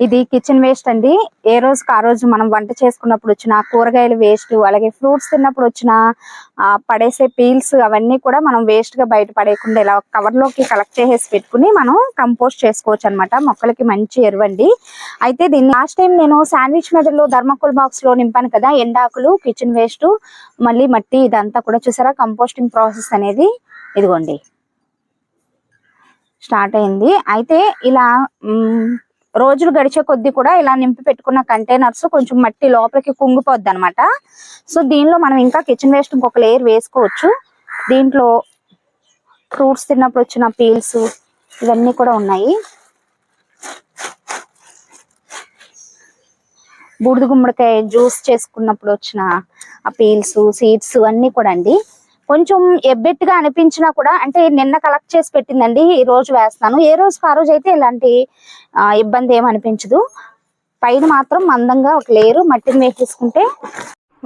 ఇది kitchen waste అండి. ఏ రోజుకి ఆ రోజు మనం వంట చేసుకున్నప్పుడు వచ్చిన కూరగాయలు వేస్ట్, అలాగే ఫ్రూట్స్ తిన్నప్పుడు వచ్చిన పడేసే పీల్స్ అవన్నీ కూడా మనం వేస్ట్ గా బయట పడేయకుండా ఇలా కవర్ లోకి కలెక్ట్ చేసేసి పెట్టుకుని మనం కంపోస్ట్ చేసుకోవచ్చు అనమాట. మొక్కలకి మంచి ఎరువండి. అయితే దీన్ని లాస్ట్ టైం నేను శాండ్విచ్ మెథడ్లో థర్మాకోల్ బాక్స్ లో నింపాను కదా, ఎండాకులు, కిచెన్ వేస్ట్, మళ్ళీ మట్టి, ఇదంతా కూడా చూసారా కంపోస్టింగ్ ప్రాసెస్ అనేది ఇదిగోండి స్టార్ట్ అయింది. అయితే ఇలా రోజులు గడిచే కొద్దీ కూడా ఇలా నింపి పెట్టుకున్న కంటైనర్స్ కొంచెం మట్టి లోపలికి కుంగిపోద్ది అనమాట. సో దీనిలో మనం ఇంకా కిచెన్ వేస్ట్ ఇంకొక లేయర్ వేసుకోవచ్చు. దీంట్లో ఫ్రూట్స్ తిన్నప్పుడు వచ్చిన పీల్స్ ఇవన్నీ కూడా ఉన్నాయి. బూడిద గుమ్మడికాయ జ్యూస్ చేసుకున్నప్పుడు వచ్చిన ఆ పీల్స్, సీడ్స్ అన్నీ కూడా అండి. కొంచెం ఎబ్బెట్టుగా అనిపించినా కూడా, అంటే నిన్న కలెక్ట్ చేసి పెట్టిందండి, ఈ రోజు వేస్తాను. ఏ రోజుకి ఆ రోజు అయితే ఇలాంటి ఇబ్బంది ఏమి అనిపించదు. పైన మాత్రం మందంగా ఒక లేయరు మట్టిని వేసేసుకుంటే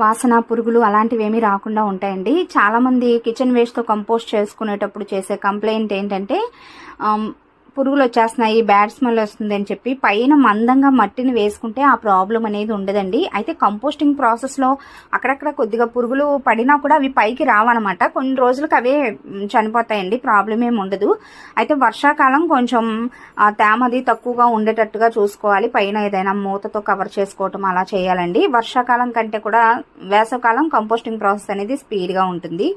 వాసన, పురుగులు అలాంటివి ఏమీ రాకుండా ఉంటాయండి. చాలా మంది కిచెన్ వేస్ట్ తో కంపోస్ట్ చేసుకునేటప్పుడు చేసే కంప్లైంట్ ఏంటంటే పురుగులు వచ్చేస్తున్నాయి, బ్యాడ్ స్మెల్ వస్తుంది అని చెప్పి పైన మందంగా మట్టిని వేసుకుంటే ఆ ప్రాబ్లం అనేది ఉండదండి. అయితే కంపోస్టింగ్ ప్రాసెస్ లో అక్కడక్కడ కొద్దిగా పురుగులు పడినా కూడా అవి పైకి రావన్నమాట. కొన్ని రోజులకు అవే చనిపోతాయండి, ప్రాబ్లం ఏమి ఉండదు. అయితే వర్షాకాలం కొంచెం తేమది తక్కువగా ఉండేటట్టుగా చూసుకోవాలి. పైన ఏదైనా మూతతో కవర్ చేసుకోవటం అలా చేయాలండి. వర్షాకాలం కంటే కూడా వేసవకాలం కంపోస్టింగ్ ప్రాసెస్ అనేది స్పీడ్గా ఉంటుంది.